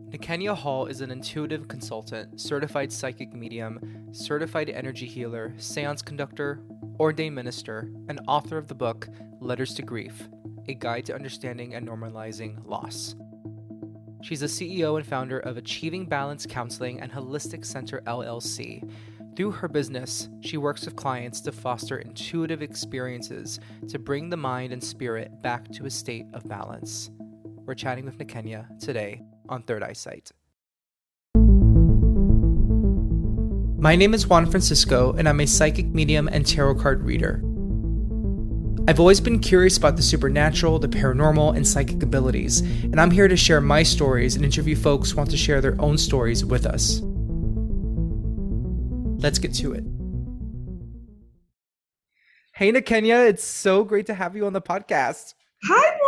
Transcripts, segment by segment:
Nikenya Hall is an intuitive consultant, certified psychic medium, certified energy healer, séance conductor, ordained minister, and author of the book Letters to Grief, A Guide to Understanding and Normalizing Loss. She's the CEO and founder of Achieving Balance Counseling and Holistic Center LLC. Through her business, she works with clients to foster intuitive experiences to bring the mind and spirit back to a state of balance. We're chatting with Nikenya today on Third Eyesight. My name is Juan Francisco, and I'm a psychic medium and tarot card reader. I've always been curious about the supernatural, the paranormal, and psychic abilities, and I'm here to share my stories and interview folks who want to share their own stories with us. Let's get to it. Hey, Nikenya, it's so great to have you on the podcast. Hi, Juan.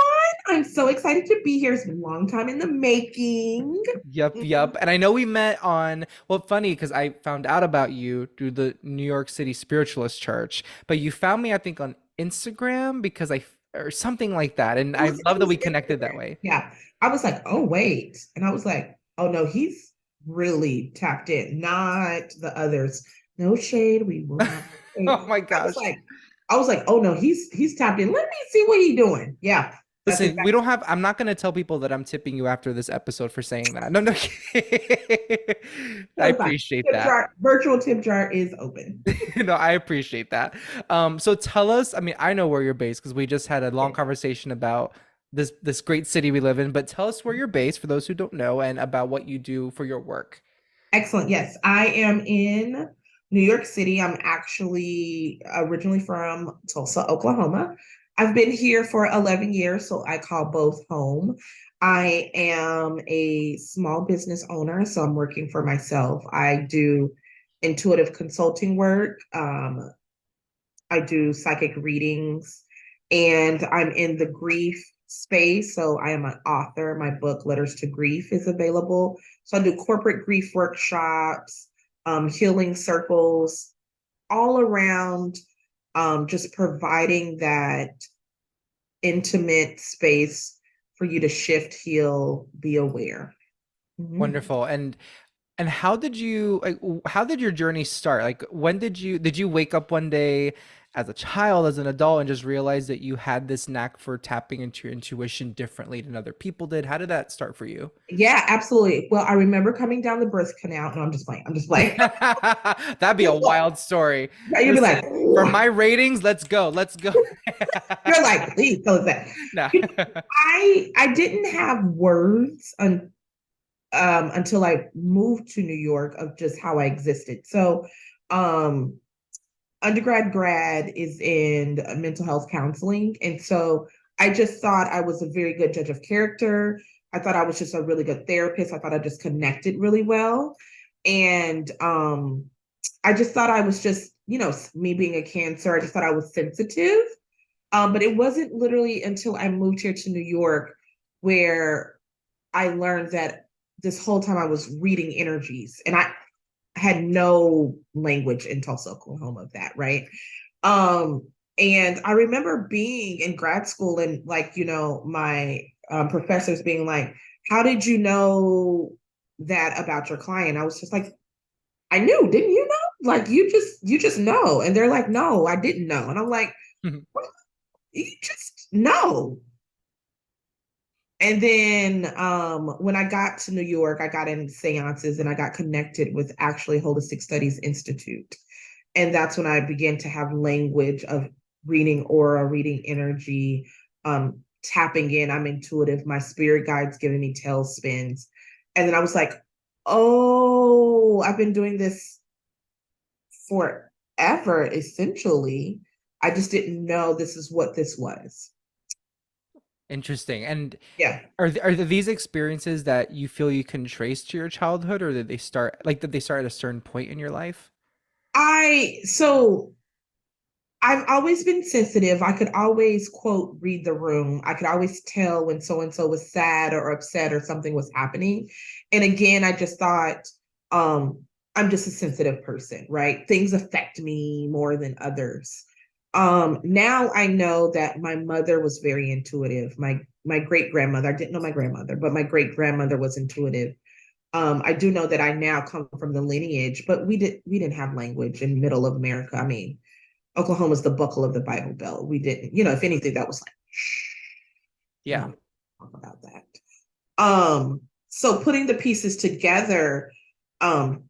I'm so excited to be here. It's been a long time in the making. Yep. And I know we met on, well, funny because I found out about you through the New York City Spiritualist Church, but you found me, I think, on Instagram because or something like that. And I love that we connected that way. Yeah. I was like, oh, wait. And I was like, oh, no, he's really tapped in, not the others. No shade. We will not. Oh my I was gosh. like, I was like, oh no, he's tapped in. Let me see what he's doing. Yeah. That's Listen, exactly. I'm not going to tell people that I'm tipping you after this episode for saying that. No. I appreciate Tip that. jar, virtual tip jar is open. No, I appreciate that. So tell us, I mean, I know where you're based because we just had a long conversation about this great city we live in, but tell us where you're based for those who don't know and about what you do for your work. Excellent. Yes, I am in New York City. I'm actually originally from Tulsa, Oklahoma. I've been here for 11 years, so I call both home. I am a small business owner, so I'm working for myself. I do intuitive consulting work. I do psychic readings, and I'm in the grief space. So I am an author. My book, Letters to Grief, is available. So I do corporate grief workshops, healing circles, all around, just providing that intimate space for you to shift, heal, be aware. Mhm. Wonderful. And how did your journey start? Like when did you wake up one day as a child, as an adult, and just realize that you had this knack for tapping into your intuition differently than other people did? How did that start for you? Yeah, absolutely. Well, I remember coming down the birth canal. No, I'm just playing. I'm just playing. That'd be a wild story. You'd be like, Listen, for what? my ratings, let's go. Let's go. You're like, please tell us that. No. I didn't have words until I moved to New York of just how I existed. So, um, grad is in mental health counseling, and so I just thought I was a very good judge of character. I thought I was just a really good therapist. I thought I just connected really well, and I just thought I was just, me being a Cancer. I just thought I was sensitive. But it wasn't literally until I moved here to New York where I learned that this whole time I was reading energies, and I had no language in Tulsa, Oklahoma of that, right? Um, and I remember being in grad school and like, my professors being like, how did you know that about your client? I was just like, I knew, didn't you know? Like you just know. And they're like, no, I didn't know. And I'm like, what? You just know. And then when I got to New York, I got in seances and I got connected with actually Holistic Studies Institute. And that's when I began to have language of reading aura, reading energy, tapping in. I'm intuitive. My spirit guides giving me tailspins. And then I was like, oh, I've been doing this forever, essentially. I just didn't know this is what this was. Interesting. And Yeah. are these experiences that you feel you can trace to your childhood, or did they start at a certain point in your life? So I've always been sensitive. I could always quote read the room. I could always tell when so and so was sad or upset or something was happening. And again, I just thought I'm just a sensitive person, right? Things affect me more than others. Now I know that my mother was very intuitive. My great grandmother, I didn't know my grandmother, but my great grandmother was intuitive. I do know that I now come from the lineage, but we didn't have language in middle of America. I mean, Oklahoma's the buckle of the Bible Belt. We didn't, if anything, that was like, shh, Yeah. no, talk about that. So putting the pieces together,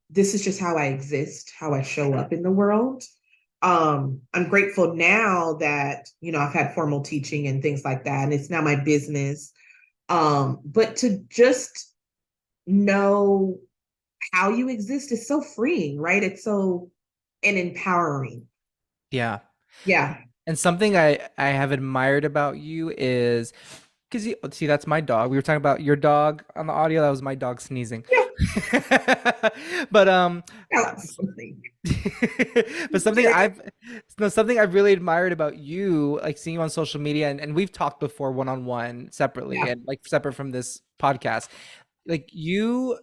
this is just how I exist, how I show up in the world. I'm grateful now that, I've had formal teaching and things like that, and it's now my business. But to just know how you exist is so freeing, right? It's so and empowering. Yeah. Yeah. And something I have admired about you is because you see, that's my dog. We were talking about your dog on the audio. That was my dog sneezing. Yeah. But That's something. but something I've no, something I've really admired about you, like seeing you on social media, and we've talked before one on one separately Yeah. and like separate from this podcast. Like you,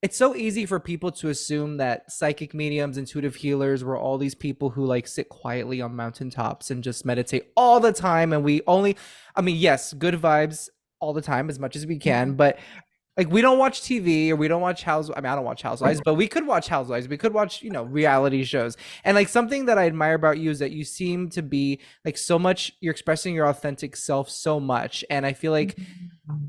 it's so easy for people to assume that psychic mediums, intuitive healers were all these people who like sit quietly on mountaintops and just meditate all the time. And we only, I mean, yes, good vibes all the time as much as we can, but like we don't watch TV or we don't watch House. I mean, I don't watch Housewives, but we could watch Housewives. We could watch, reality shows. And like something that I admire about you is that you seem to be like so much. You're expressing your authentic self so much, and I feel like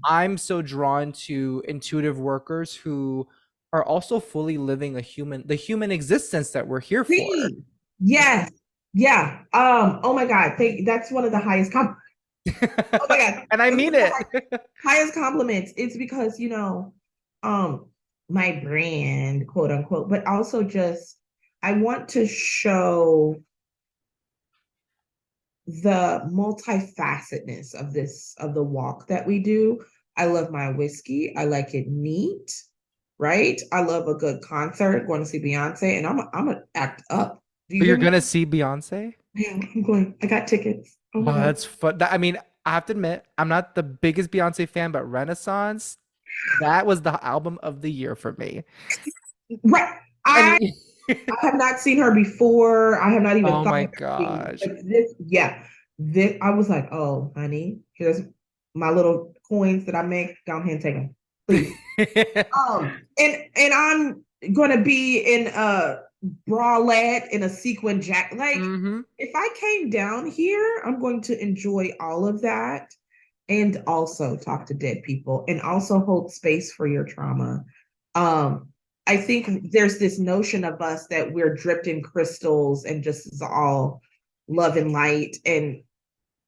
I'm so drawn to intuitive workers who are also fully living the human existence that we're here for. See, yes, yeah. Oh my God, that's one of the highest oh my God, And I that's one mean of the it. highest compliments. It's because, um, my brand, quote unquote, but also just I want to show the multifacetedness of the walk that we do. I love my whiskey. I like it neat, right? I love a good concert, going to see Beyonce, and I'm gonna act up. Do you But hear you're me? gonna see Beyonce? Yeah, I'm going. I got tickets. Oh my Wow, God. that's fun. I mean, I have to admit, I'm not the biggest Beyonce fan, but Renaissance, that was the album of the year for me. Right. I And I have not seen her before. I have not even oh thought my about seeing, gosh. but this, yeah. This I was like, oh, honey, here's my little coins that I make. Go ahead and take them, please. And I'm gonna be in a bralette in a sequin jacket. Like, Hmm. if I came down here, I'm going to enjoy all of that and also talk to dead people and also hold space for your trauma. Um, I think there's this notion of us that we're dripped in crystals and just is all love and light. And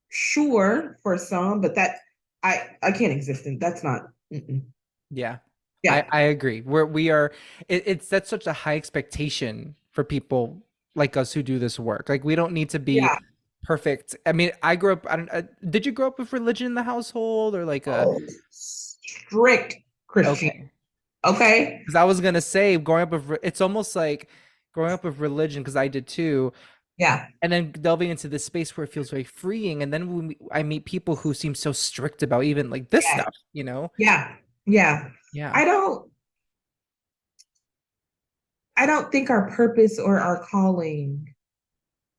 sure, for some, but that I can't exist in. That's not. Mm-mm. Yeah, I Yeah. I agree. We are it's that's such a high expectation for people like us who do this work. Like we don't need to be Yeah. perfect. I mean, I grew up. I don't. Did you grow up with religion in the household or like a? Oh, strict Christian. Okay, Okay. because I was gonna say growing up with it's almost like growing up with religion because I did too, Yeah. and then delving into this space where it feels very freeing. And then when I meet people who seem so strict about even like this Yeah. stuff, you know? Yeah. Yeah. Yeah. I don't I don't think our purpose or our calling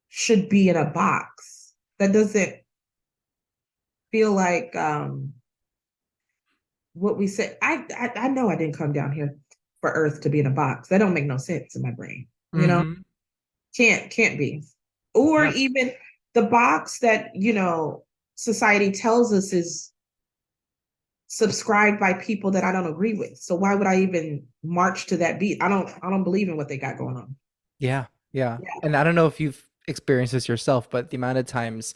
should be in a box. That doesn't feel like what we said. I know I didn't come down here for Earth to be in a box. That don't make no sense in my brain. Hmm. Can't be. Or Yeah. even the box that, society tells us is subscribed by people that I don't agree with. So why would I even march to that beat? I don't believe in what they got going on. Yeah, yeah. Yeah. And I don't know if you've experienced this yourself, but the amount of times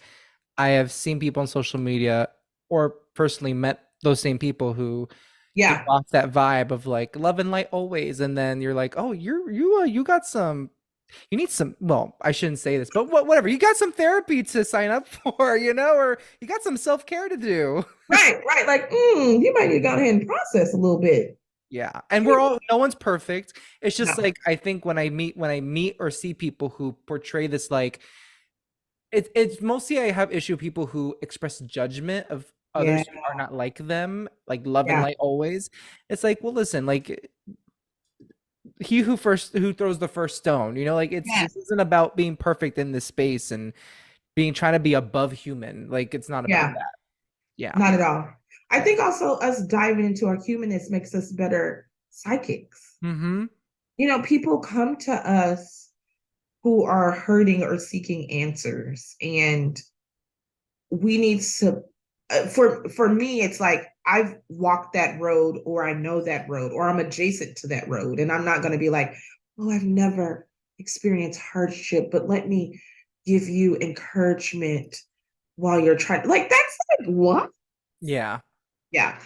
I have seen people on social media or personally met those same people who give Yeah. off that vibe of like love and light always, and then you're like, oh, you got some, you need some. Well, I shouldn't say this, but whatever. You got some therapy to sign up for, or you got some self care to do. Right, right. Like, you might need to go ahead and process a little bit. Yeah. And we're all no one's perfect. It's just No. like I think when I meet or see people who portray this like it's mostly I have issue with people who express judgment of Yeah, others who are not like them, like love and yeah, light always. It's like, well, listen, like he who throws the first stone, like yeah, this isn't about being perfect in this space and being trying to be above human. Like it's not about yeah. that. Yeah. Not at all. I think also us diving into our humanness makes us better psychics. Mm-hmm. People come to us who are hurting or seeking answers, and we need to for me it's like I've walked that road, or I know that road, or I'm adjacent to that road, and I'm not going to be like, oh, I've never experienced hardship, but let me give you encouragement while you're trying, like, that's like what. Yeah. Yeah.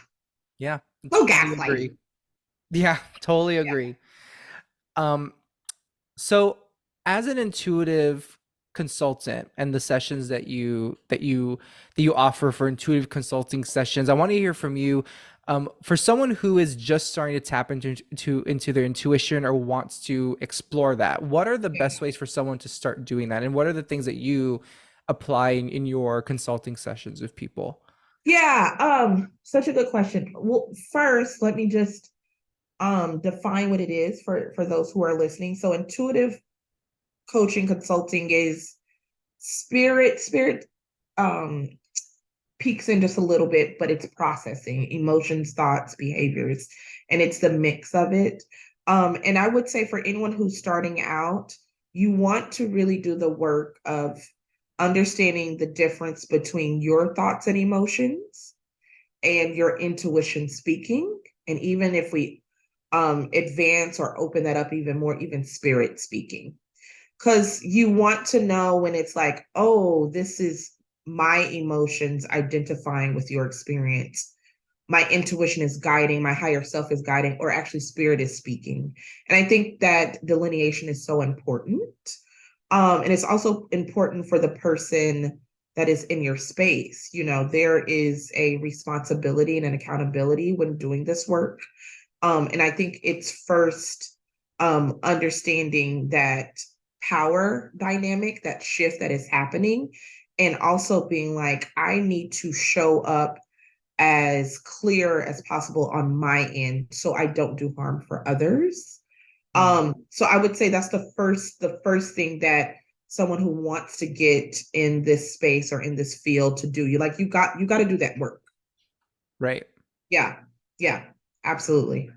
Yeah. No Totally gaslighting. agree. Yeah, totally Yeah. agree. Um, so as an intuitive consultant and the sessions that you offer for intuitive consulting sessions, I want to hear from you. For someone who is just starting to tap into their intuition or wants to explore that, what are the best ways for someone to start doing that? And what are the things that you apply in your consulting sessions with people? Yeah, such a good question. Well, first, let me just define what it is for those who are listening. So intuitive coaching consulting is spirit um peeks in just a little bit, but it's processing emotions, thoughts, behaviors, and it's the mix of it. And I would say for anyone who's starting out, you want to really do the work of understanding the difference between your thoughts and emotions and your intuition speaking. And even if we advance or open that up even more, even spirit speaking, because you want to know when it's like, oh, this is my emotions identifying with your experience. My intuition is guiding, my higher self is guiding, or actually spirit is speaking. And I think that delineation is so important. And it's also important for the person that is in your space. There is a responsibility and an accountability when doing this work. And I think it's first understanding that power dynamic, that shift that is happening, and also being like, I need to show up as clear as possible on my end so I don't do harm for others. Mm, So I would say that's the first thing that someone who wants to get in this space or in this field to do. You got to do that work. right. Yeah. Yeah. Absolutely.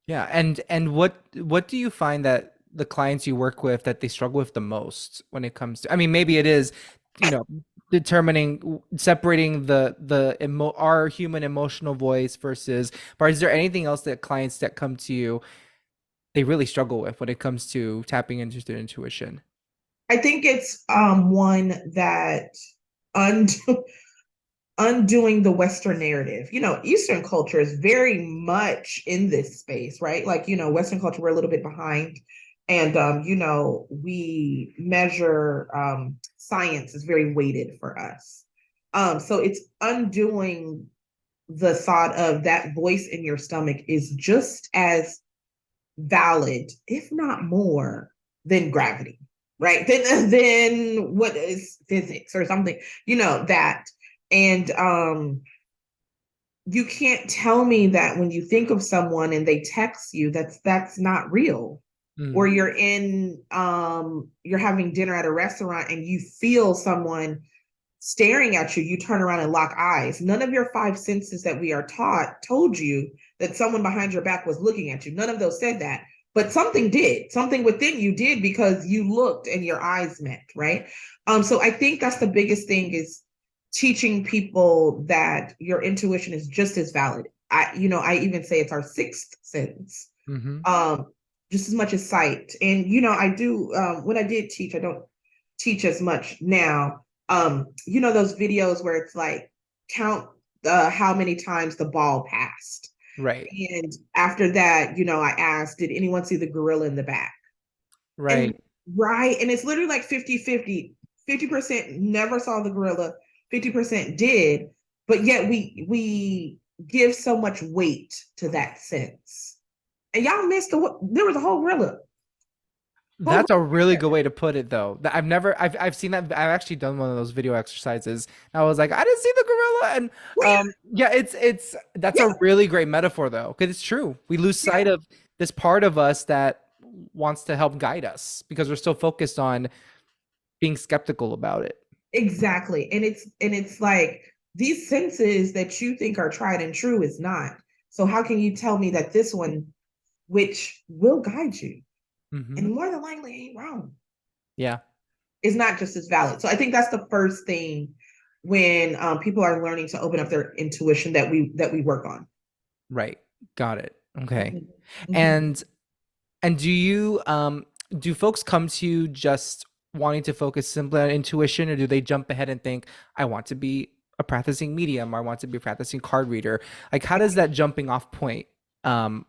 Yeah, and what do you find that the clients you work with that they struggle with the most when it comes to, I mean, maybe it is, you know, determining separating our human emotional voice versus, but is there anything else that clients that come to you they really struggle with when it comes to tapping into their intuition? I think it's one that undo undoing the Western narrative. Eastern culture is very much in this space, right? Like, Western culture, we're a little bit behind. And, we measure science is very weighted for us. So it's undoing the thought of that voice in your stomach is just as valid, if not more, than gravity, right? Then what is physics or something, that. And you can't tell me that when you think of someone and they text you, that's not real. Or Mm, you're having dinner at a restaurant and you feel someone staring at you, you turn around and lock eyes. None of your five senses that we are taught told you that someone behind your back was looking at you. None of those said that. But something did. Something within you did because you looked and your eyes met, right? So I think that's the biggest thing is teaching people that your intuition is just as valid. I even say it's our sixth sense. mm-hmm. Um, just as much as sight. And I do when I did teach, I don't teach as much now. Those videos where it's like count how many times the ball passed. Right. And after that, I asked, did anyone see the gorilla in the back? And Right. right, and it's literally like 50-50. 50% never saw the gorilla, 50% did, but yet we give so much weight to that sense. And y'all missed there was a whole gorilla. Whole That's a gorilla really right good way to put it, though. I've seen that. I've actually done one of those video exercises. And I was like, I didn't see the gorilla, and there. yeah, it's that's a Yeah, really great metaphor, though, because it's true. We lose sight yeah, of this part of us that wants to help guide us because we're still focused on being skeptical about it. exactly. And it's like these senses that you think are tried and true is not. So how can you tell me that this one which will guide you. Mm-hmm. And more than likely ain't wrong. Yeah. It's not just as valid. So I think that's the first thing when people are learning to open up their intuition that we work on. Right. Got it. Okay. Mhm. Mhm. And do you do folks come to you just wanting to focus simply on intuition, or do they jump ahead and think, I want to be a practicing medium, or I want to be a practicing card reader? Like, how does that jumping off point, um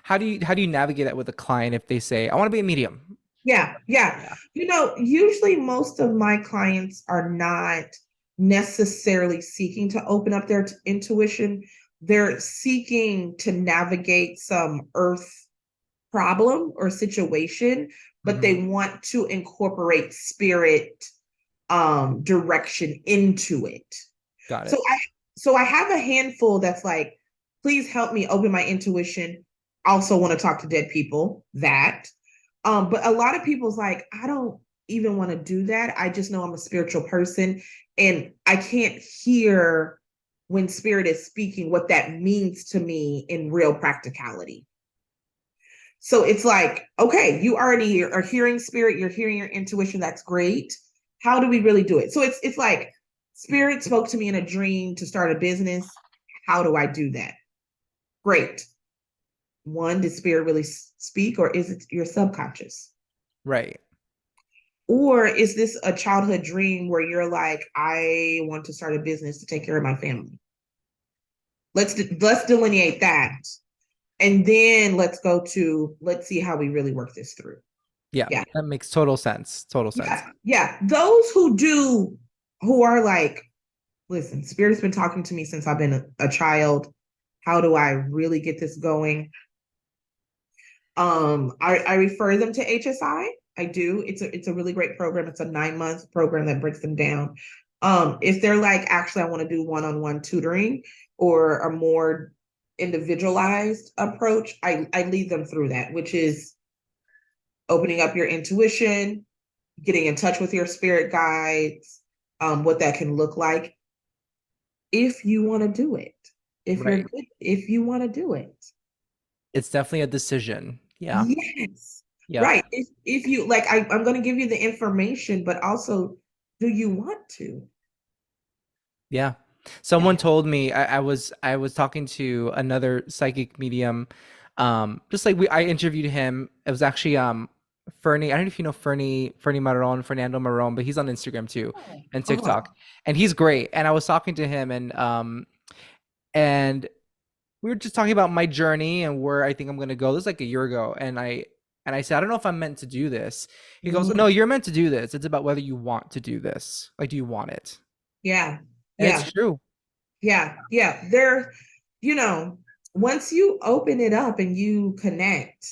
how do you navigate that with a client if they say, I want to be a medium? Yeah, yeah. Yeah. Usually most of my clients are not necessarily seeking to open up their intuition. They're seeking to navigate some earth problem or situation, but Hmm. they want to incorporate spirit direction into it. Got So it. I have a handful that's like, please help me open my intuition. Also want to talk to dead people. That. But a lot of people's like, I don't even want to do that. I just know I'm a spiritual person and I can't hear when spirit is speaking what that means to me in real practicality. So it's like, okay, you already are hearing spirit, you're hearing your intuition. That's great. How do we really do it? So it's like spirit spoke to me in a dream to start a business. How do I do that? Great. One, did spirit really speak, or is it your subconscious? Right. Or is this a childhood dream where you're like, I want to start a business to take care of my family? Let's delineate that, and then let's see how we really work this through. Yeah, Yeah. that makes total sense. Total sense. Yeah, yeah. Those who are like, listen, Spirit's been talking to me since I've been a child. How do I really get this going? I refer them to HSI. I do. It's a really great program. It's a 9 month program that breaks them down. If they're like, actually, I want to do one-on-one tutoring or a more individualized approach, I lead them through that, which is opening up your intuition, getting in touch with your spirit guides, what that can look like if you want to do it. If you're Right. good, if you want to do it. It's definitely a decision. Yeah. Yes. Yep. Right. If you like, I'm going to give you the information, but also, do you want to? Yeah. Yeah. Someone told me, I was talking to another psychic medium. Just like I interviewed him. It was actually Fernie. I don't know if you know Fernie Maron, Fernando Maron, but he's on Instagram too Oh, and uh-huh. TikTok. And he's great. And I was talking to him, and we were just talking about my journey and where I think I'm gonna go. This was like a year ago, and I said, I don't know if I'm meant to do this. He goes, Mm, no, you're meant to do this. It's about whether you want to do this. Like, do you want it? yeah. And it's Yeah. true. Yeah. Yeah. You know, once you open it up and you connect,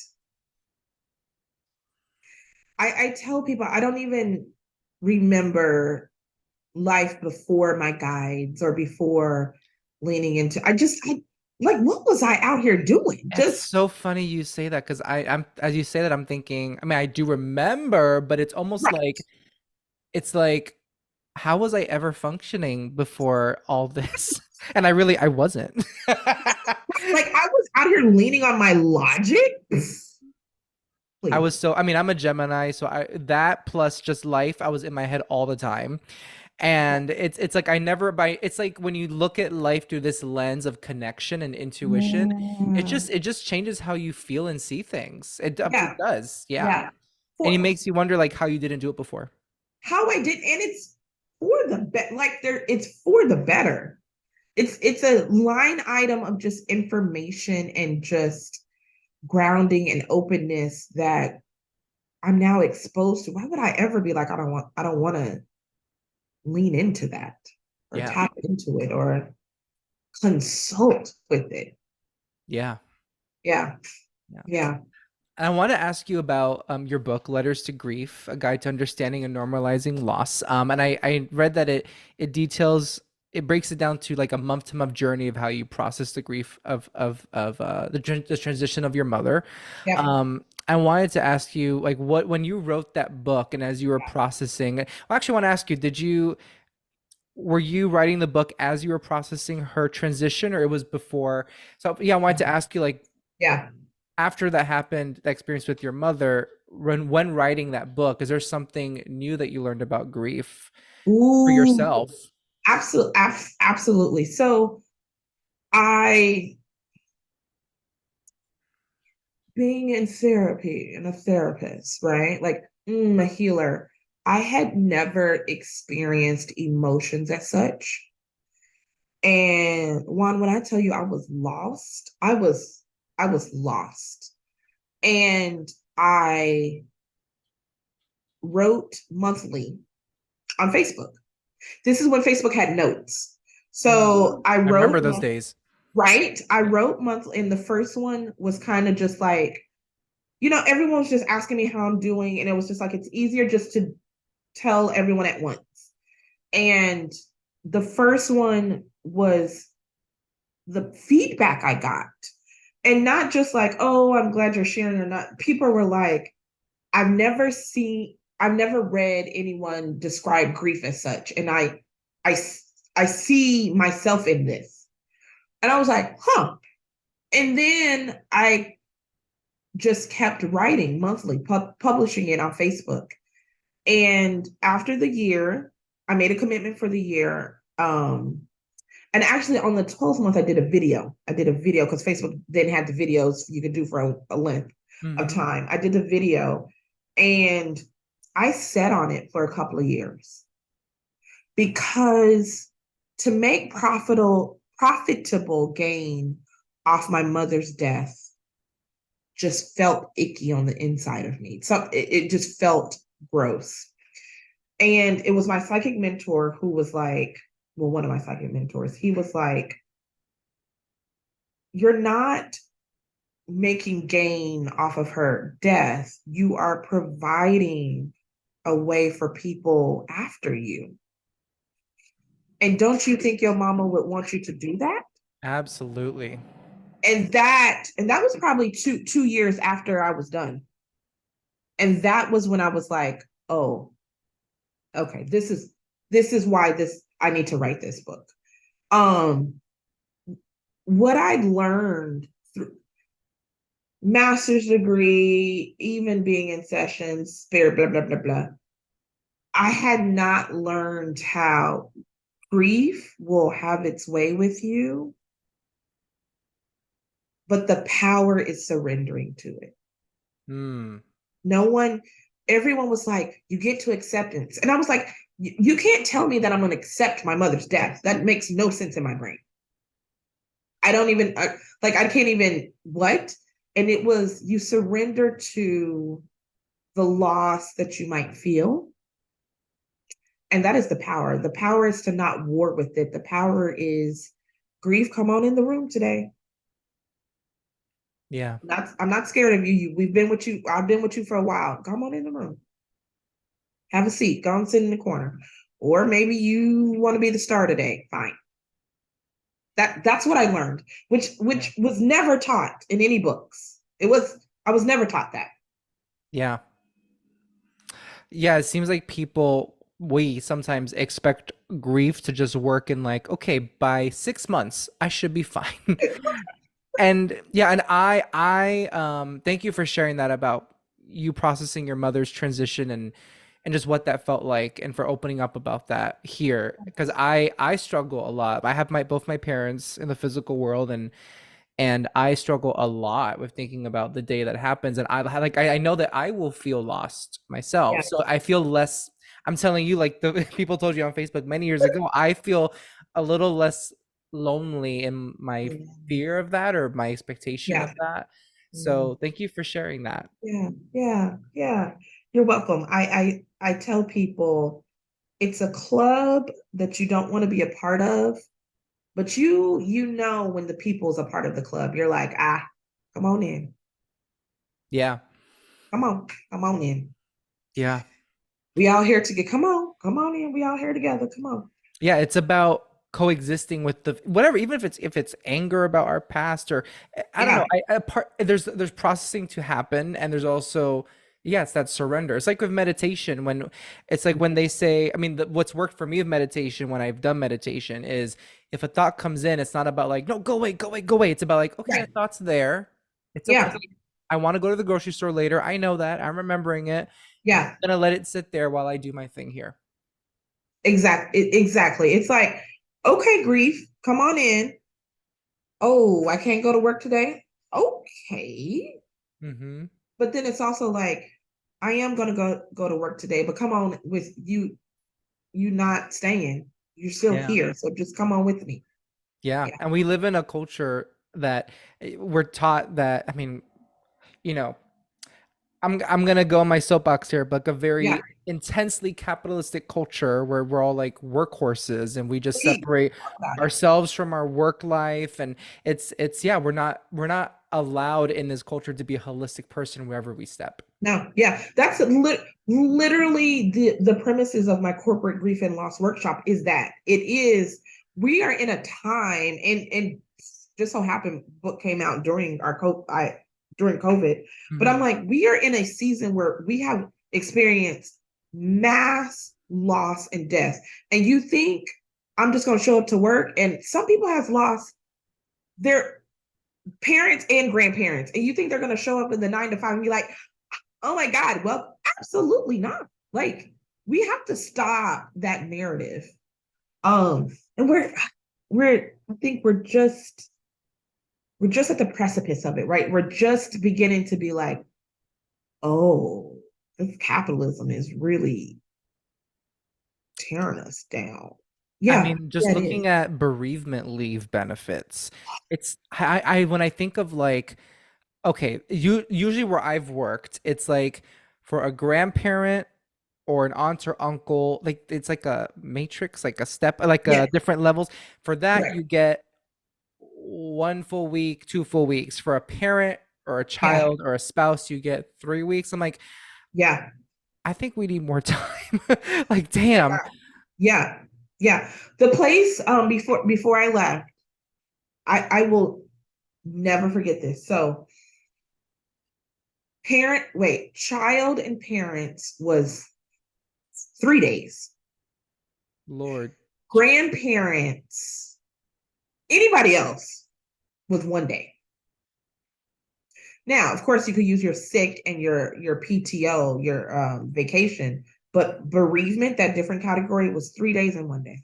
I tell people I don't even remember life before my guides or before leaning into I like what was I out here doing? It's Just so funny you say that because I'm as you say that I'm thinking. I mean, I do remember, but it's almost right. like it's like, how was I ever functioning before all this? And I wasn't. Like I was out here leaning on my logic. I Please. was so, I mean, I'm a Gemini, so I that plus just life, I was in my head all the time. And it's like I never by it's like when you look at life through this lens of connection and intuition, Yeah. it just changes how you feel and see things. It Yeah. does. Yeah. Yeah. And it For makes you wonder like how you didn't do it before. how I did, and it's for the better. Like it's for the better. It's a line item of just information and just grounding and openness that I'm now exposed to. Why would I ever be like, I don't want to lean into that or Yeah. tap into it or consult with it? Yeah. Yeah. Yeah. Yeah. I want to ask you about your book, Letters to Grief, A Guide to Understanding and Normalizing Loss. And I read that it breaks it down to like a month to month journey of how you process the grief of the transition of your mother. Yep. I wanted to ask you, like, what when you wrote that book and as you were processing, I actually want to ask you, were you writing the book as you were processing her transition, or it was before? So yeah, I wanted to ask you, like, Yeah. after that happened, that experience with your mother, when writing that book, is there something new that you learned about grief for Ooh, yourself? absolutely. So I, being in therapy and a therapist, right? Like a healer, I had never experienced emotions as such. And Juan, when I tell you I was lost, I was lost. And I wrote monthly on Facebook. This is when Facebook had notes. Mm. So I I wrote, remember those days. right? I wrote monthly, and the first one was kind of just like, everyone was just asking me how I'm doing. And it was just like, it's easier just to tell everyone at once. And the first one was the feedback I got. And not just like, oh, I'm glad you're sharing or not. People were like, I've never read anyone describe grief as such. And I, I see myself in this. And I was like, huh. And then I just kept writing monthly, publishing it on Facebook. And after the year, I made a commitment for the year. And actually, on the 12th month, I did a video. I did a video because Facebook didn't have the videos you could do for a length of Hmm. time. I did the video, and I sat on it for a couple of years because to make profitable gain off my mother's death just felt icky on the inside of me. So it just felt gross. And it was my psychic mentor who was like, well, one of my psychic mentors, he was like, you're not making gain off of her death. You are providing a way for people after you. And don't you think your mama would want you to do that? Absolutely. And that was probably two years after I was done. And that was when I was like, oh, okay, this is why this I need to write this book. Um, what I learned through master's degree, even being in sessions, spirit, blah, blah, blah, blah. I had not learned how grief will have its way with you, but the power is surrendering to it. Mm. No one, everyone was like, you get to acceptance. And I was like, you can't tell me that I'm going to accept my mother's death. That makes no sense in my brain. I don't even, I can't even, what? And it was, you surrender to the loss that you might feel. And that is the power. The power is to not war with it. The power is grief. Come on in the room today. Yeah. I'm not scared of you. We've been with you. I've been with you for a while. Come on in the room. Have a seat. Go and sit in the corner. Or maybe you want to be the star today. Fine. That's what I learned, which Yeah. which was never taught in any books. I was never taught that. Yeah. Yeah, it seems like we sometimes expect grief to just work in like, okay, by 6 months, I should be fine. And yeah, and I thank you for sharing that about you processing your mother's transition and just what that felt like and for opening up about that here because I struggle a lot. I have my both my parents in the physical world and I struggle a lot with thinking about the day that happens. And I know that I will feel lost myself. Yeah. So I feel less. I'm telling you, like the people told you on Facebook many years ago, I feel a little less lonely in my fear of that or my expectation of Yeah. that. Mm. So thank you for sharing that. Yeah. Yeah. Yeah. You're welcome. I tell people it's a club that you don't want to be a part of, but you know when the people's a part of the club, you're like, come on in. Yeah. Come on in. Yeah. We all here together. Come on in. We all here together. Come on. Yeah, it's about coexisting with the whatever, even if it's anger about our past or I don't Yeah. know. I part there's processing to happen, and there's also yeah, it's that surrender. It's like with meditation when it's like when they say, I mean, what's worked for me with meditation when I've done meditation is if a thought comes in, it's not about like no, go away, go away, go away. It's about like okay, Right. that thought's there. It's okay. Yeah. I want to go to the grocery store later. I know that. I'm remembering it. Yeah, I'm gonna let it sit there while I do my thing here. exactly. It's like, okay, grief, come on in. Oh, I can't go to work today. Okay. Mm-hmm. But then it's also like, I am gonna go to work today, but come on with you, you not staying. You're still Yeah. here. So just come on with me. Yeah. Yeah. And we live in a culture that we're taught that, I mean, you know, I'm gonna go on my soapbox here, but a Yeah. very intensely capitalistic culture where we're all like workhorses and we just Please separate talk about it. ourselves from our work life, and it's yeah, we're not allowed in this culture to be a holistic person wherever we step. No, yeah, that's literally the premises of my corporate grief and loss workshop is that it is we are in a time and just so happened book came out during during COVID, but I'm Mhm. like we are in a season where we have experienced mass loss and death, and you think I'm just going to show up to work, and some people have lost their parents and grandparents, and you think they're going to show up in the 9 to 5 and be like, oh my God. Well, absolutely not. Like we have to stop that narrative. And I think we're just at the precipice of it, right? We're just beginning to be like, oh, this capitalism is really tearing us down. I Yeah, mean, just yeah, it is. looking at bereavement leave benefits, it's I when I think of like, okay, usually where I've worked, it's like for a grandparent or an aunt or uncle, like it's like a matrix, like a step, like Yeah, a different levels. For that, right. you get 1 full week, 2 full weeks. For a parent or a Yeah, child or a spouse, you get 3 weeks. I'm like, yeah, I think we need more time. Like, damn. yeah, yeah. The place before I left, I will never forget this. So child and parents was 3 days. Lord. Grandparents, anybody else was 1 day. Now, of course, you could use your sick and your PTO, your vacation, but bereavement, that different category, was 3 days and 1 day.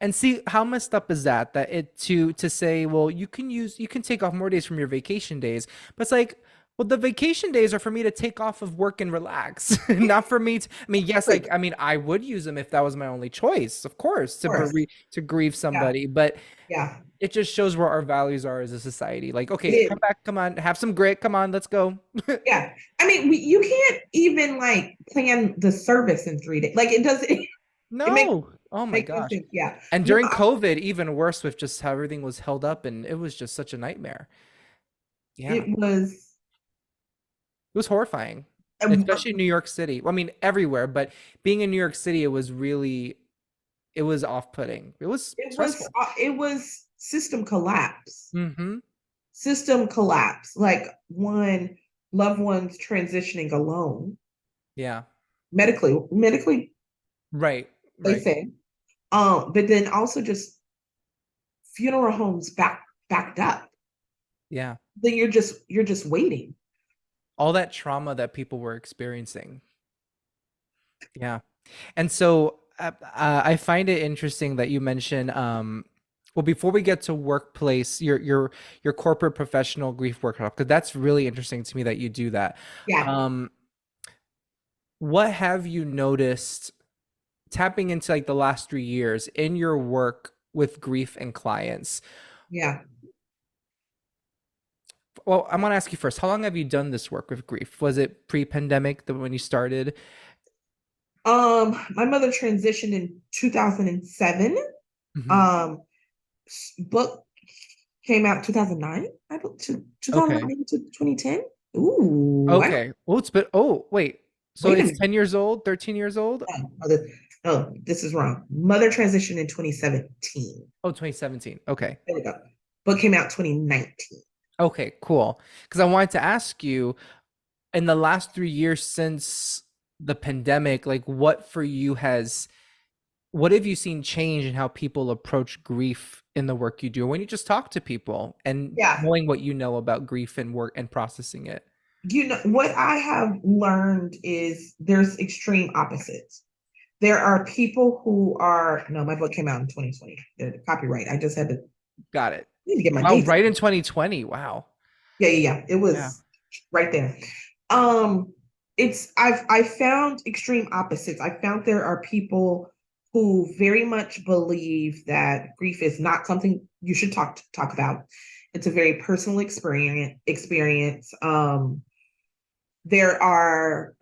And see how messed up is that? That it to say, well, you can take off more days from your vacation days, but it's like, well, the vacation days are for me to take off of work and relax, not for me to. I mean, yes, Of I mean, I would use them if that was my only choice, of course, course. to grieve Yeah. somebody, but Yeah. it just shows where our values are as a society. Like, It okay, come is. back, come on, have some grit, come on, let's go. Yeah. I mean, you can't even like plan the service in 3 days. Like it doesn't, it No, oh my makes no gosh. sense. Yeah. And No, during COVID, even worse with just how everything was held up, and it was just such a nightmare. Yeah. it was, It was horrifying, um, especially in New York City. Well, I mean, everywhere, but being in New York City, it was off-putting. It was stressful. it was system collapse. Mm-hmm. System collapse. Like one loved ones transitioning alone, Yeah. medically, Right. they Right. say. But then also just funeral homes backed up. Yeah. Then you're just waiting. All that trauma that people were experiencing. Yeah. And so I find it interesting that you mentioned, well, before we get to workplace, your corporate professional grief workshop, because that's really interesting to me that you do that. Yeah, Um, what have you noticed tapping into like the last 3 years in your work with grief and clients? yeah. Well, I'm gonna ask you first. How long have you done this work with grief? Was it pre-pandemic when you started? My mother transitioned in 2007. Hmm. Um, book came out 2009. To Okay. 2009 to 2010. Ooh, I don't Okay. Oh, it's been. Oh, wait. So wait a it's minute. 10 years old, 13 years old? No, this is wrong. Mother transitioned in 2017. Oh, 2017. Okay. There we go. Book came out 2019. Okay, cool. Because I wanted to ask you, in the last 3 years since the pandemic, like what for you has what have you seen change in how people approach grief in the work you do, or when you just talk to people and Yeah. knowing what you know about grief and work and processing it? What I have learned is there's extreme opposites. There are people who are, no, my book came out in 2020. The copyright. I just had to, Got it. need to get my Wow, dates. right in 2020. Wow. Yeah, yeah, yeah. It Yeah. was right there. Um, I found extreme opposites. I found there are people who very much believe that grief is not something you should talk about. It's a very personal experience. There are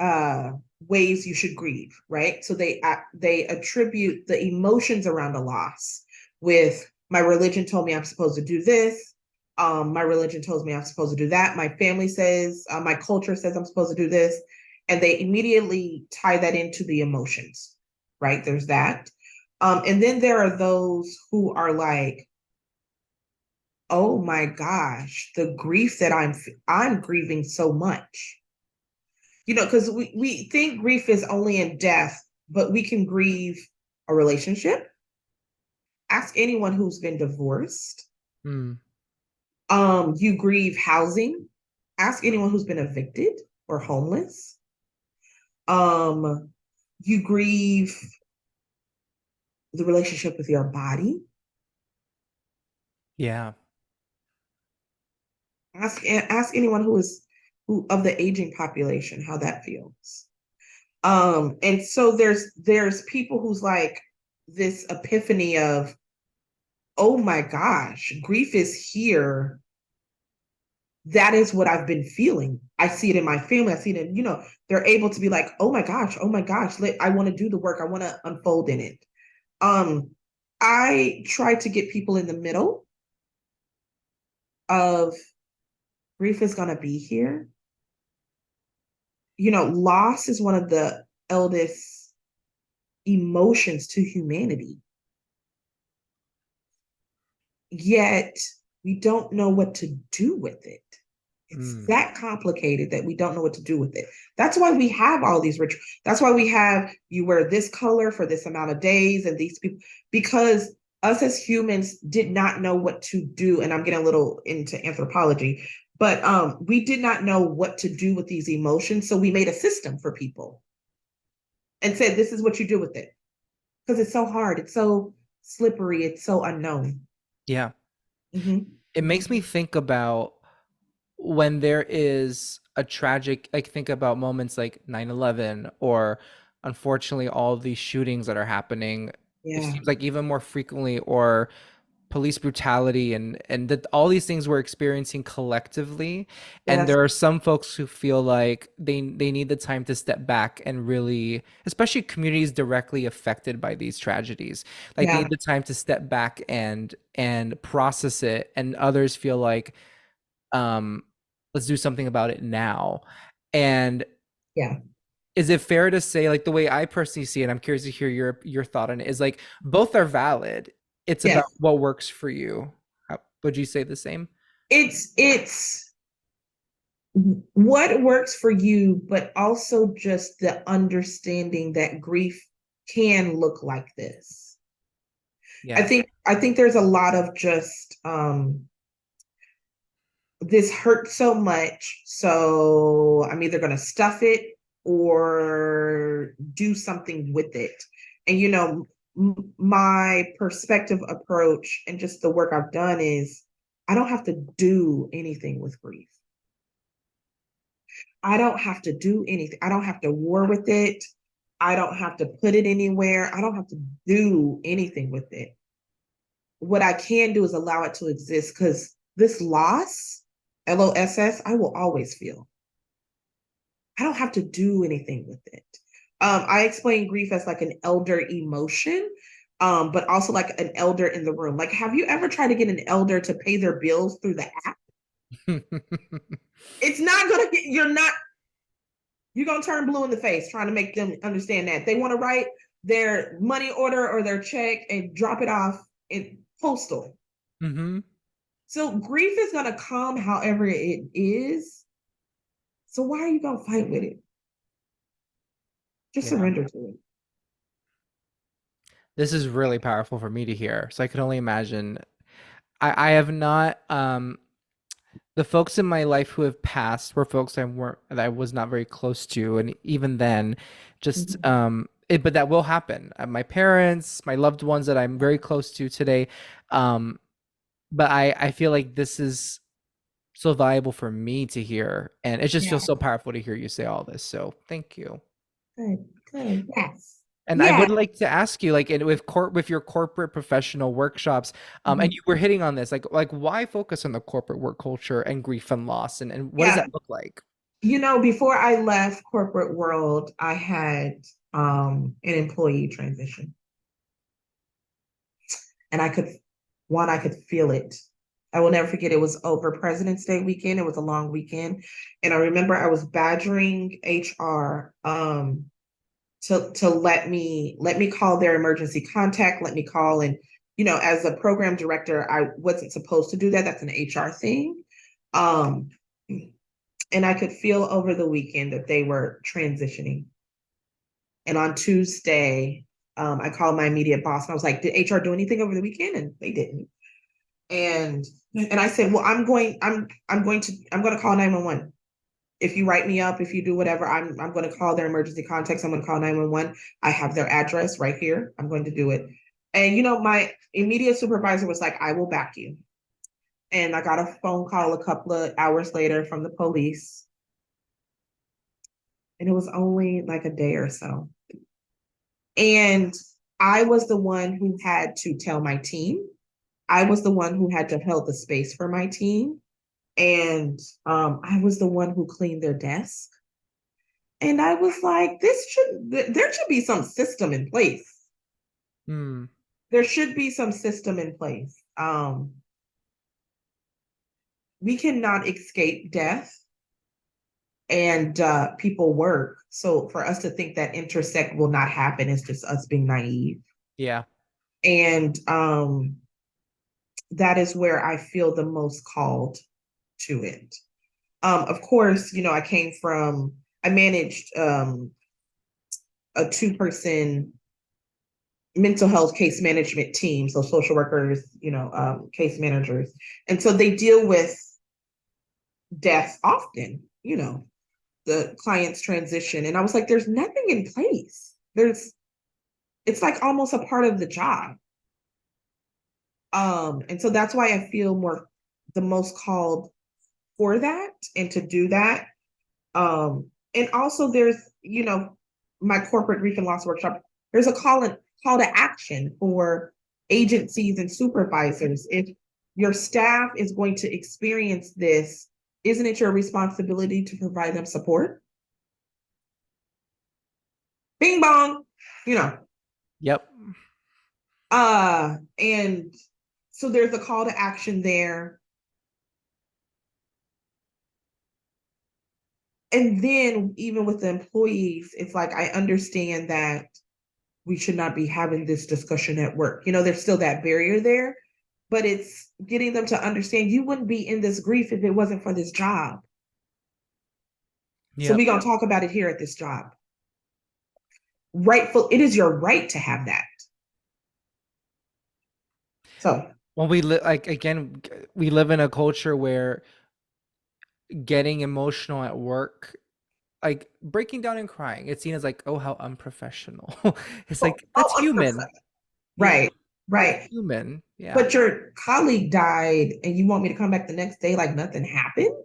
ways you should grieve, right? So they attribute the emotions around a loss with my religion told me I'm supposed to do this. My religion tells me I'm supposed to do that. My family says, my culture says I'm supposed to do this, and they immediately tie that into the emotions, right? There's that, and then there are those who are like, oh my gosh, the grief that I'm grieving so much, because we think grief is only in death, but we can grieve a relationship. Ask anyone who's been divorced. Mm. You grieve housing. Ask anyone who's been evicted or homeless. Um, you grieve the relationship with your body. Yeah. Ask anyone who of the aging population how that feels. And so there's people who's like this epiphany of, oh my gosh, grief is here. That is what I've been feeling. I see it in my family. I see it in, they're able to be like, oh my gosh, I want to do the work. I want to unfold in it. Um, I try to get people in the middle of grief is going to be here. Loss is one of the eldest emotions to humanity. Yet we don't know what to do with it. It's Mm. that complicated that we don't know what to do with it. That's why we have all these rituals. That's why we have you wear this color for this amount of days and these people, because us as humans did not know what to do. And I'm getting a little into anthropology, but we did not know what to do with these emotions. So we made a system for people and said, this is what you do with it. Because it's so hard. It's so slippery. It's so unknown. Yeah. Mm-hmm. It makes me think about when there is a tragic, like think about moments like 9/11, or unfortunately all these shootings that are happening. It Yeah. seems like even more frequently, or police brutality, and that all these things we're experiencing collectively. And Yes. there are some folks who feel like they need the time to step back and really, especially communities directly affected by these tragedies, like they Yeah. need the time to step back and process it. And others feel like, um let's do something about it now. And Yeah. is it fair to say, like, the way I personally see it, I'm curious to hear your thought on it, is like both are valid. It's about Yes. what works for you. Would you say the same? It's what works for you, but also just the understanding that grief can look like this. I Yeah. think I think there's a lot of just this hurts so much, so I'm either going to stuff it or do something with it. And my perspective approach and just the work I've done is I don't have to do anything with grief. I don't have to do anything. I don't have to war with it. I don't have to put it anywhere. I don't have to do anything with it. What I can do is allow it to exist, because this loss, LOSS, I will always feel. I don't have to do anything with it. I explain grief as like an elder emotion, but also like an elder in the room. Like, have you ever tried to get an elder to pay their bills through the app? It's not gonna get. You're gonna turn blue in the face trying to make them understand that they want to write their money order or their check and drop it off in postal. Mm-hmm. So grief is gonna come however it is. So why are you gonna fight with it? Just Yeah. surrender to it. This is really powerful for me to hear. So I can only imagine. I have not the folks in my life who have passed were folks that I was not very close to, and even then, just Mhm. but that will happen. My parents, my loved ones that I'm very close to today, um, but I feel like this is so valuable for me to hear, and it just Yeah, feels so powerful to hear you say all this. So thank you. good, good. Yes. And I Yeah. would like to ask you, like, with your corporate professional workshops, and Mhm. you were hitting on this, like why focus on the corporate work culture and grief and loss, and what does Yeah. that look like? Before I left corporate world, I had an employee transition. And I could feel it. I will never forget, it was over President's Day weekend. It was a long weekend. And I remember I was badgering HR to let me call their emergency contact, let me call. And as a program director, I wasn't supposed to do that. That's an HR thing. Um and I could feel over the weekend that they were transitioning. And on Tuesday, I called my immediate boss and I was like, did HR do anything over the weekend? And they didn't. And I said, well, I'm going to call 911. If you write me up, if you do whatever, I'm going to call their emergency contacts. I'm going to call 911. I have their address right here. I'm going to do it. And my immediate supervisor was like, I will back you. And I got a phone call a couple of hours later from the police. And it was only like a day or so. And I was the one who had to tell my team. I was the one who had to hold the space for my team. And I was the one who cleaned their desk. And I was like, there should be some system in place. Hmm. There should be some system in place. We cannot escape death and people work. So for us to think that intersect will not happen is just us being naive. Yeah. And that is where I feel the most called to it. Of course, I managed a two-person mental health case management team, so social workers, case managers. And so they deal with death often, the client's transition. And I was like, there's nothing in place. It's like almost a part of the job. And so that's why I feel the most called for that and to do that. And also there's, my corporate grief and loss workshop, there's a call to action for agencies and supervisors. If your staff is going to experience this, isn't it your responsibility to provide them support? Bing bong, you know. Yep. And so there's a call to action there. And then even with the employees, it's like I understand that we should not be having this discussion at work. There's still that barrier there, but it's getting them to understand you wouldn't be in this grief if it wasn't for this job. So we're Yep. going to talk about it here at this job. It is your right to have that. So, Well, like again, we live in a culture where getting emotional at work, like breaking down and crying, it's seen as like, oh, how unprofessional. It's oh, like that's human. unprofessional. Yeah, Right, that's right. human. Yeah. But your colleague died and you want me to come back the next day like nothing happened?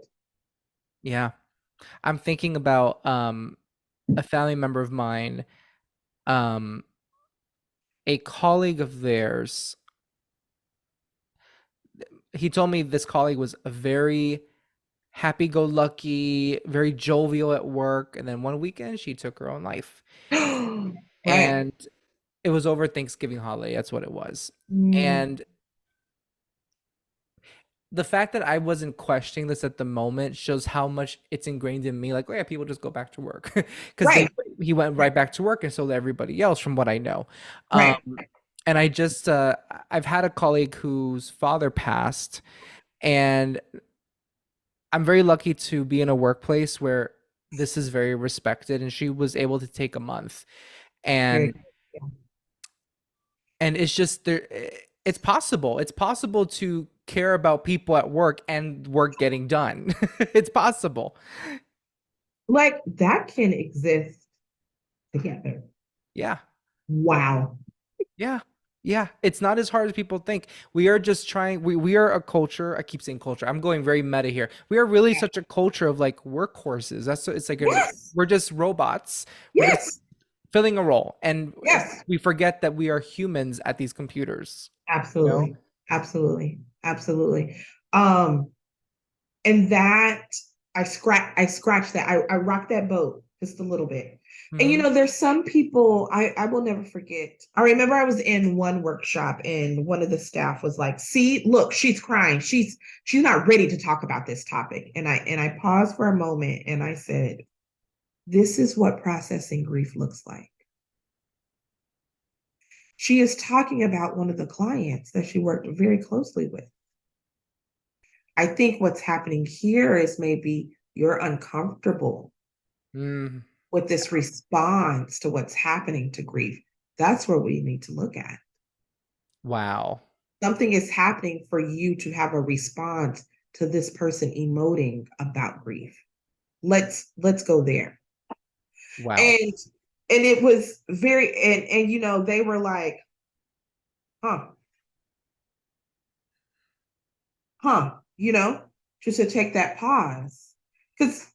Yeah. I'm thinking about a family member of mine, um, a colleague of theirs. He told me this colleague was a very happy-go-lucky, very jovial at work, and then one weekend she took her own life. Right. And it was over Thanksgiving holiday. That's what it was. Mm, And the fact that I wasn't questioning this at the moment shows how much it's ingrained in me. Like, oh yeah, people just go back to work because right, he went right back to work, and so did everybody else, from what I know. Um, right. and I've had a colleague whose father passed, and I'm very lucky to be in a workplace where this is very respected, and she was able to take a month. Very And good. And it's just there, it's possible. It's possible to care about people at work and work getting done. It's possible. Like that can exist together. Yeah. Wow. Yeah. Yeah. It's not as hard as people think. We are just trying, we are a culture. I keep saying culture. I'm going very meta here. We are really such a culture of like workhorses. That's it's like Yes. we're just robots. We're just Yes. filling a role. And Yes. we forget that we are humans at these computers, you know? Absolutely. Absolutely. Absolutely. Um, and that I scratched that. I rocked that boat just a little bit. And Hmm. there's some people I will never forget. I remember I was in one workshop and one of the staff was like, see, look, she's crying. She's not ready to talk about this topic. And I paused for a moment and I said, this is what processing grief looks like. She is talking about one of the clients that she worked very closely with. I think what's happening here is maybe you're uncomfortable Mm, with this response to what's happening to grief. That's where we need to look at. wow. Something is happening for you to have a response to this person emoting about grief. Let's go there. Wow. And it was very and they were like, huh, huh, just to take that pause. Because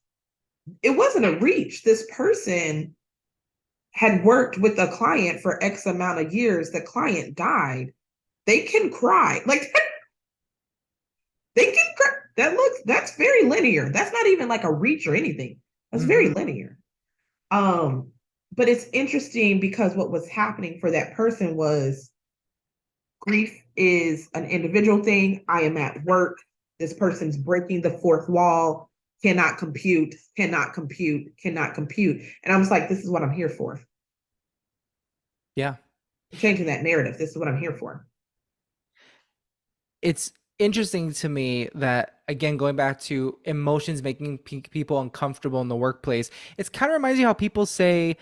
it wasn't a reach. This person had worked with a client for X amount of years. The client died. They can cry. Like they can cry. That's very linear. That's not even like a reach or anything. That's very Hmm. linear. Um, but it's interesting because what was happening for that person was grief is an individual thing. I am at work. This person's breaking the fourth wall, cannot compute, cannot compute, cannot compute. And I was like, this is what I'm here for. Yeah. I'm changing that narrative. This is what I'm here for. It's interesting to me that, again, going back to emotions making people uncomfortable in the workplace, it's kind of reminds you how people say,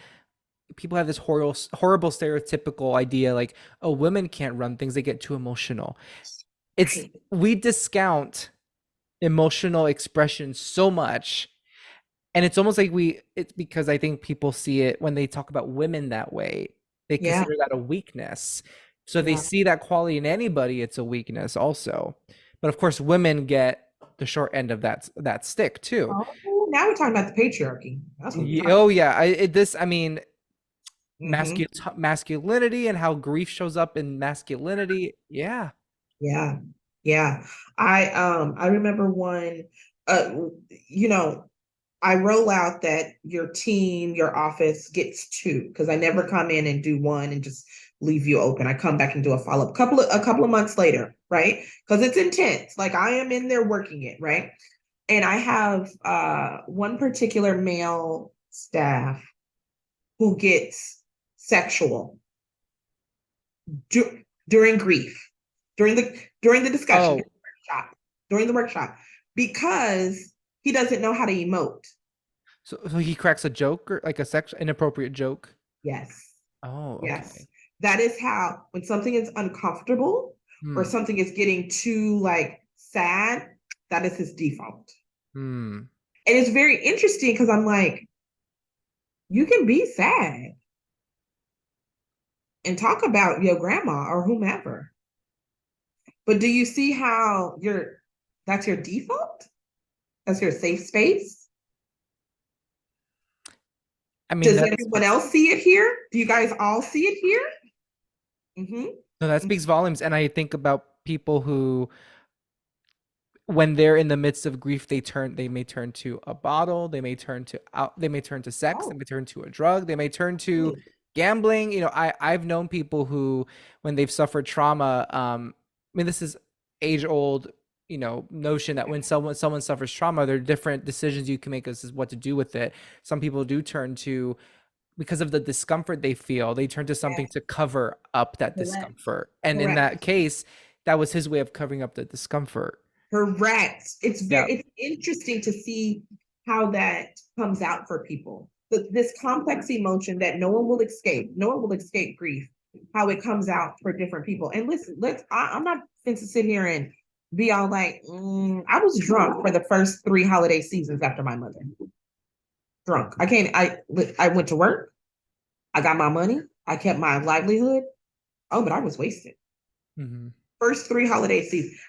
people have this horrible stereotypical idea like, oh, women can't run things, they get too emotional. It's, Right. we discount emotional expression so much, and it's almost like it's because I think people see it when they talk about women that way, they Yeah. consider that a weakness. So if they Yeah. see that quality in anybody, it's a weakness also. But of course women get the short end of that stick too. Oh, now we're talking about the patriarchy. That's what we're talking Oh yeah, I mean, about. Hmm. masculinity and how grief shows up in masculinity. Yeah. Yeah. Yeah. I remember one uh you know I roll out that your team, your office gets two because I never come in and do one and just leave you open. I come back and do a follow up a couple of months later, right? Because it's intense. Like I am in there working it, right? And I have one particular male staff who gets sexual during grief, during the discussion, Oh, during the workshop, because he doesn't know how to emote. so he cracks a joke, or like a sex inappropriate joke. Yes. Oh, Yes. okay. That is how, when something is uncomfortable or Hmm. something is getting too like sad, that is his default. Hmm. And it's very interesting because I'm like, you can be sad and talk about your grandma or whomever. But do you see how that's your default? That's your safe space? I mean, Does that's, everyone else see it here? Do you guys all see it here? no, that Mm-hmm. speaks volumes. And I think about people who, when they're in the midst of grief, they may turn to a bottle, they may turn to sex, they Oh, may turn to a drug, they may turn to really? gambling. I've known people who, when they've suffered trauma, I mean, this is age old, notion that when someone suffers trauma, there are different decisions you can make as to what to do with it. Some people do turn to, because of the discomfort they feel, they turn to something Yes, to cover up that correct. discomfort. And in Correct. that case, that was his way of covering up the discomfort. Correct. Yeah. It's interesting to see how that comes out for people. This complex emotion that no one will escape. No one will escape grief. how it comes out for different people. And listen, I'm not going to sit here and be all like, I was drunk for the first 3 holiday seasons after my mother. Drunk. I can't, I went to work. I got my money. I kept my livelihood. Oh, but I was wasted. Mm-hmm. First 3 holiday seasons.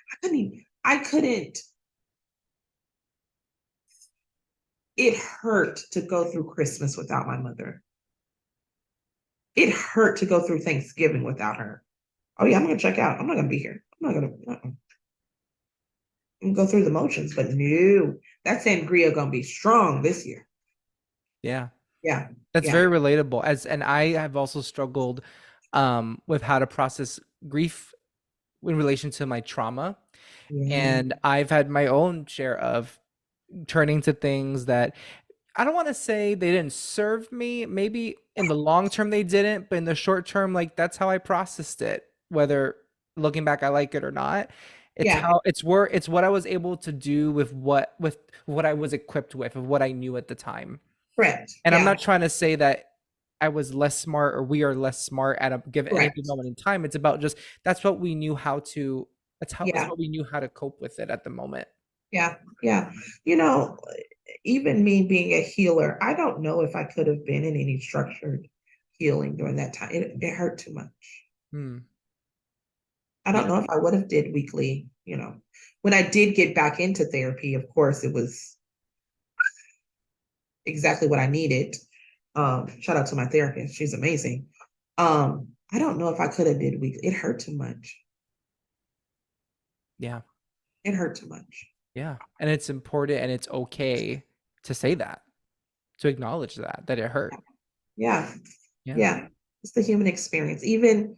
I couldn't, it hurt to go through Christmas without my mother. It hurt to go through Thanksgiving without her. Oh yeah, I'm gonna check out. I'm not gonna be here. I'm not gonna. I'm gonna go through the motions, but no, that sangria gonna be strong this year. Yeah. Yeah, That's yeah, very relatable. And I have also struggled with how to process grief in relation to my trauma. yeah, And I've had my own share of turning to things that I don't want to say they didn't serve me. Maybe in the long term they didn't, but in the short term, like that's how I processed it. Whether looking back I like it or not, yeah. it's what I was able to do with what I was equipped with, of what I knew at the time. Correct. And I'm Yeah, not trying to say that I was less smart or we are less smart at a given any given correct. moment in time. It's about just that's what we knew how to that's Yeah, what we knew how to cope with it at the moment. yeah, yeah. You know, even me being a healer, I don't know if I could have been in any structured healing during that time. It hurt too much. Hmm. I don't Yeah. know if I would have did weekly. When I did get back into therapy, of course, it was exactly what I needed. Shout out to my therapist. She's amazing. I don't know if I could have did weekly. It hurt too much. Yeah. It hurt too much. Yeah. And it's important and it's okay to say that, to acknowledge that it hurt. Yeah, Yeah. yeah. It's the human experience. Even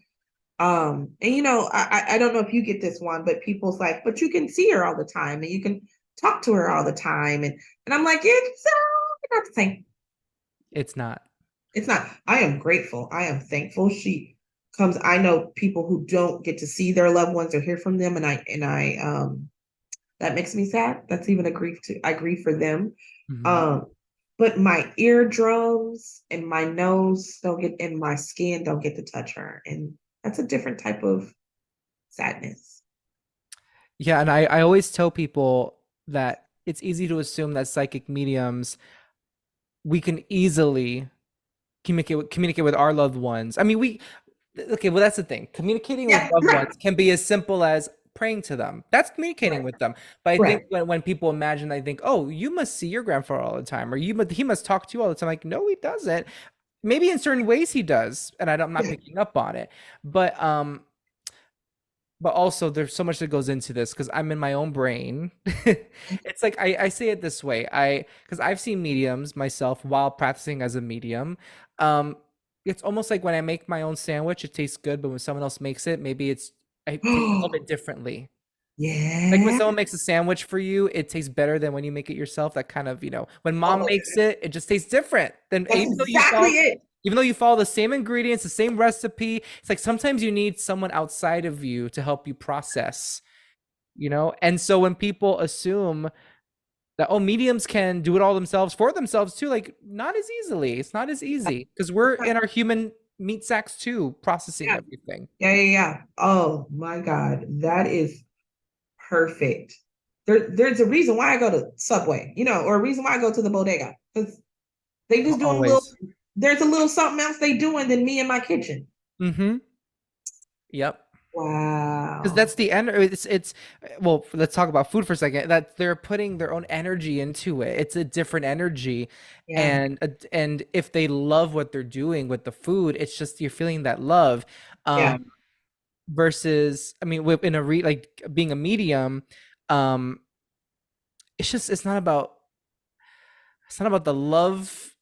and I don't know if you get this one, but people's like, but you can see her all the time and you can talk to her all the time. And I'm like, it's not the same. It's not. It's not. I am grateful. I am thankful. She comes. I know people who don't get to see their loved ones or hear from them, and I that makes me sad. That's even a grief to I grieve for them. Mhm. Um, but my eardrums and my nose don't get and my skin don't get to touch her. And that's a different type of sadness. Yeah, and I always tell people that it's easy to assume that psychic mediums we can easily communicate with our loved ones. I mean, we okay, well that's the thing. Communicating with Yeah, loved right. ones can be as simple as praying to them. That's communicating Right. with them. But I think Right. when people imagine, they think, "Oh, you must see your grandfather all the time, or he must talk to you all the time." Like, no, he doesn't. Maybe in certain ways he does, and I'm not Yeah. picking up on it. But also there's so much that goes into this because I'm in my own brain. It's like I say it this way. Because I've seen mediums myself while practicing as a medium. Um, it's almost like when I make my own sandwich, it tastes good, but when someone else makes it, maybe I taste a little bit differently. Like when Yeah. someone makes a sandwich for you, it tastes better than when you make it yourself. That kind of, when mom Oh, makes it, it just tastes different than that's exactly it. even though you follow the same ingredients, the same recipe. It's like sometimes you need someone outside of you to help you process. And so when people assume that, oh, mediums can do it all themselves for themselves too, like not as easily. It's not as easy because we're in our human meat sacks too, processing Yeah. everything. Yeah. Yeah. Yeah. Oh my God. That is perfect. There's a reason why I go to Subway, or a reason why I go to the bodega. Because they just doing a little, Always. there's a little something else they doing than me in my kitchen. Mm-hmm. Yep. Because Wow. that's the end. It's well. Let's talk about food for a second. That they're putting their own energy into it. It's a different energy, Yeah. and if they love what they're doing with the food, it's just you're feeling that love. Yeah. Versus, I mean, in like being a medium, um, it's not about the love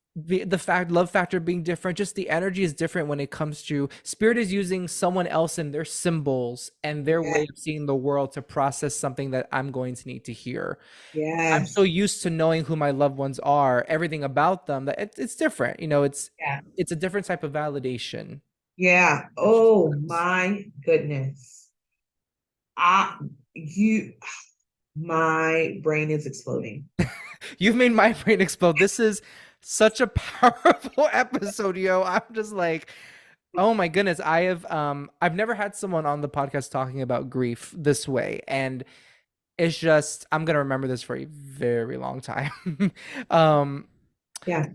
factor being different. Just the energy is different when it comes to spirit is using someone else and their symbols and their Yeah. way of seeing the world to process something that I'm going to need to hear. I'm so Yes. used to knowing who my loved ones are, everything about them, that it's different. Yeah. It's a different type of validation. Yeah. It's just Oh different. my goodness. I you my brain is exploding. You've made my brain explode. This is such a powerful episode, yo. I'm just like, Oh my goodness, I've never had someone on the podcast talking about grief this way, and it's just I'm gonna remember this for a very long time. um Yeah.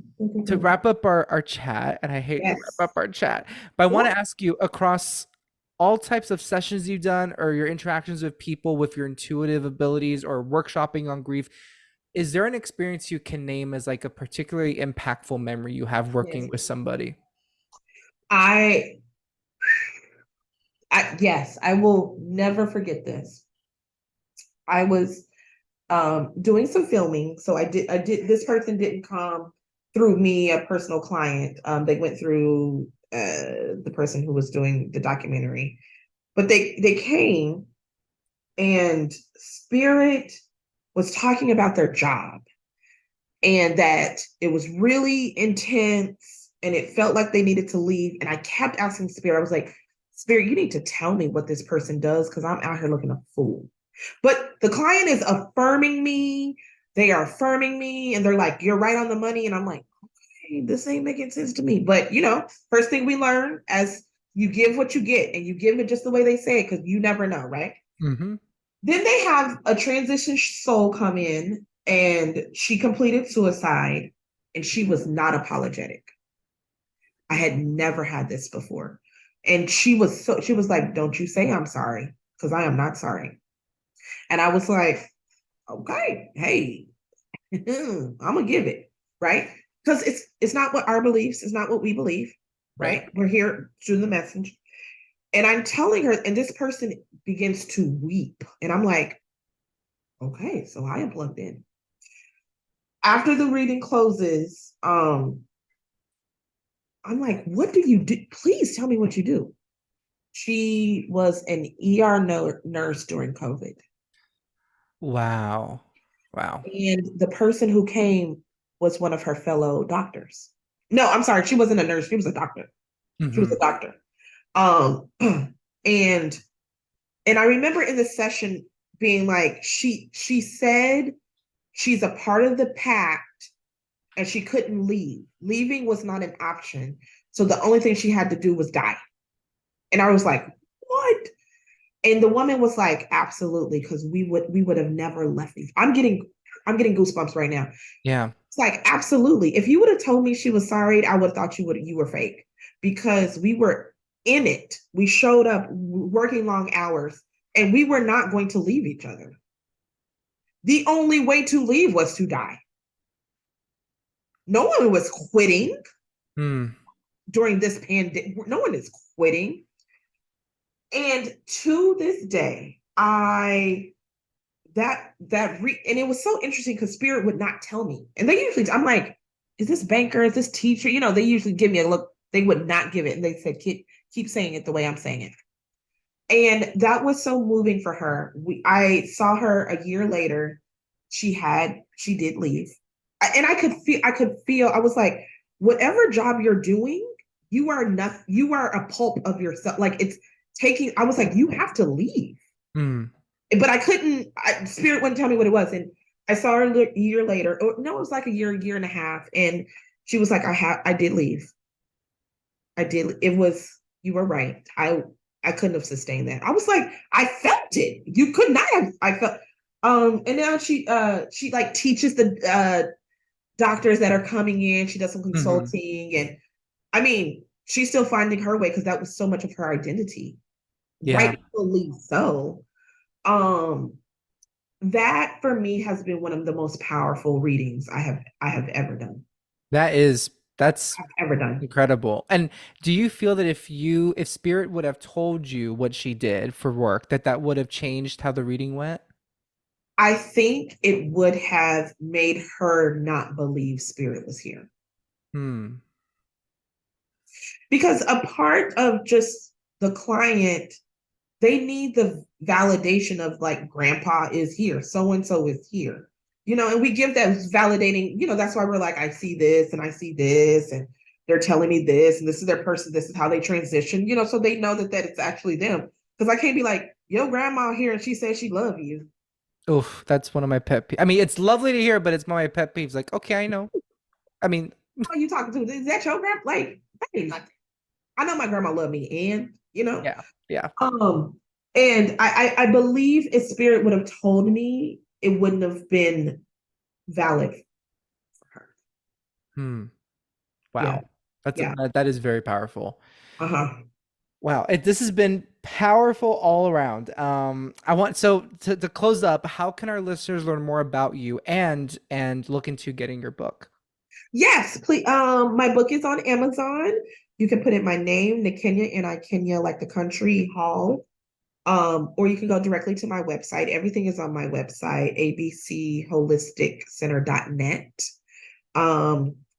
to wrap up our chat, and I hate to wrap Yes. up our chat, but I want Sure. to ask you, across all types of sessions you've done or your interactions with people with your intuitive abilities or workshopping on grief, is there an experience you can name as like a particularly impactful memory you have Yes. working with somebody? I, yes, I will never forget this. I was doing some filming. So I did this person didn't come through me, a personal client. They went through the person who was doing the documentary. But they came and Spirit was talking about their job and that it was really intense and it felt like they needed to leave. And I kept asking Spirit, I was like, Spirit, you need to tell me what this person does because I'm out here looking a fool. But the client is affirming me. They are affirming me and they're like, you're right on the money. And I'm like, okay, this ain't making sense to me. But first thing we learn as you give what you get and you give it just the way they say it because you never know, right? Mm-hmm. Then they have a transition soul come in and she completed suicide and she was not apologetic. I had never had this before. And she was like, don't you say I'm sorry because I am not sorry. And I was like, okay, hey, I'm gonna give it, right? Because it's not what our beliefs, it's not what we believe, Right. right? We're here through the message. And I'm telling her, and this person begins to weep. And I'm like, okay, so I am plugged in. After the reading closes, I'm like, what do you do? Please tell me what you do. She was an ER nurse during COVID. Wow. Wow. And the person who came was one of her fellow doctors. No, I'm sorry, she wasn't a nurse, she was a doctor. She was Mm-hmm. a doctor. Um, and I remember in the session being like, she said she's a part of the pact and she couldn't leave. Leaving was not an option. So the only thing she had to do was die. And I was like, what? And the woman was like, absolutely, because we would have never left these. I'm getting goosebumps right now. Yeah. It's like, absolutely. If you would have told me she was sorry, I would have thought you were fake because we were in it. We showed up working long hours and we were not going to leave each other. The only way to leave was to die. No one was quitting Hmm. during this pandemic. No one is quitting. And to this day, and it was so interesting because Spirit would not tell me. And they usually, I'm like, is this banker? Is this teacher? They usually give me a look. They would not give it. And they said, keep saying it the way I'm saying it. And that was so moving for her. I saw her a year later. She did leave. And I could feel, I was like, whatever job you're doing, you are a pulp of yourself. Like I was like, you have to leave. Hmm. But I couldn't, Spirit wouldn't tell me what it was. And I saw her a year later. Or no, it was like a year and a half. And she was like, I did leave. I did. It was, you were right. I couldn't have sustained that. I was like, I felt it. You could not have, I felt, and now she like teaches the doctors that are coming in. She does some Mm-hmm. consulting. And I mean, she's still finding her way because that was so much of her identity. Yeah. Rightfully so. Um, that for me has been one of the most powerful readings I have ever done. That's Ever done. incredible. And do you feel that if Spirit would have told you what she did for work, that would have changed how the reading went? I think it would have made her not believe Spirit was here. Hmm. Because a part of just the client, they need the validation of like grandpa is here, so and so is here. And we give that validating, that's why we're like, I see this and I see this, and they're telling me this, and this is their person, this is how they transition, so they know that it's actually them. Because I can't be like, yo, grandma here, and she says she love you. Oof, that's one of my pet peeves. I mean, it's lovely to hear, but it's one of my pet peeves. Like, okay, I know. I mean, Who are you talking to? Is that your grandpa? Like, that ain't nothing. I know my grandma loved me, and Yeah. Yeah. um, and I believe if spirit would have told me, it wouldn't have been valid for her. Hmm. Yeah, Wow. yeah, That is very powerful. uh-huh. Wow. This has been powerful all around. I want so to close up, how can our listeners learn more about you and look into getting your book? Yes, please. My book is on Amazon. You can put in my name, Nikenya, Kenya, like the country hall. Or you can go directly to my website. Everything is on my website, abcholisticcenter.net.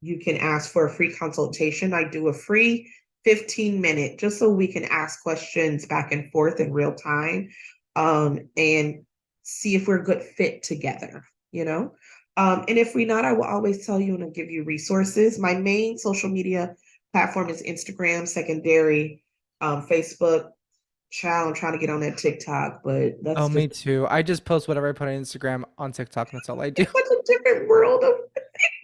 You can ask for a free consultation. I do a free 15-minute just so we can ask questions back and forth in real time, and see if we're a good fit together, you know? And if we're not, I will always tell you and I'll give you resources. My main social media platform is Instagram, secondary, Facebook. Child, I'm trying to get on that TikTok, but Oh, that's just me too. I just post whatever I put on Instagram on TikTok. That's all I do. it's such a different world of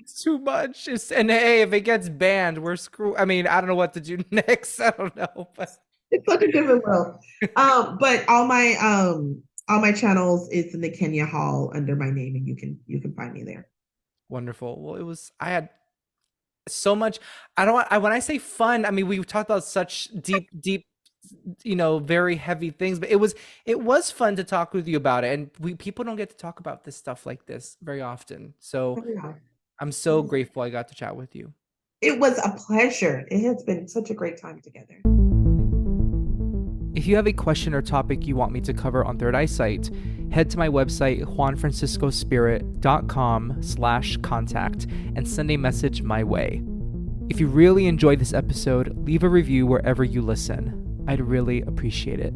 It's too much. And hey, if it gets banned, we're screwed. I mean, I don't know what to do next. I don't know, but it's such a different world. But all my channels is in the Kenya Hall under my name, and you can find me there. wonderful. Well, I had so much. I don't want, when I say fun, I mean, we talked about such deep, very heavy things, but it was fun to talk with you about it. And people don't get to talk about this stuff like this very often. So Oh, yeah. I'm so grateful I got to chat with you. It was a pleasure. It has been such a great time together. If you have a question or topic you want me to cover on Third Eyesight, head to my website, juanfranciscospirit.com/contact, and send a message my way. If you really enjoyed this episode, leave a review wherever you listen. I'd really appreciate it.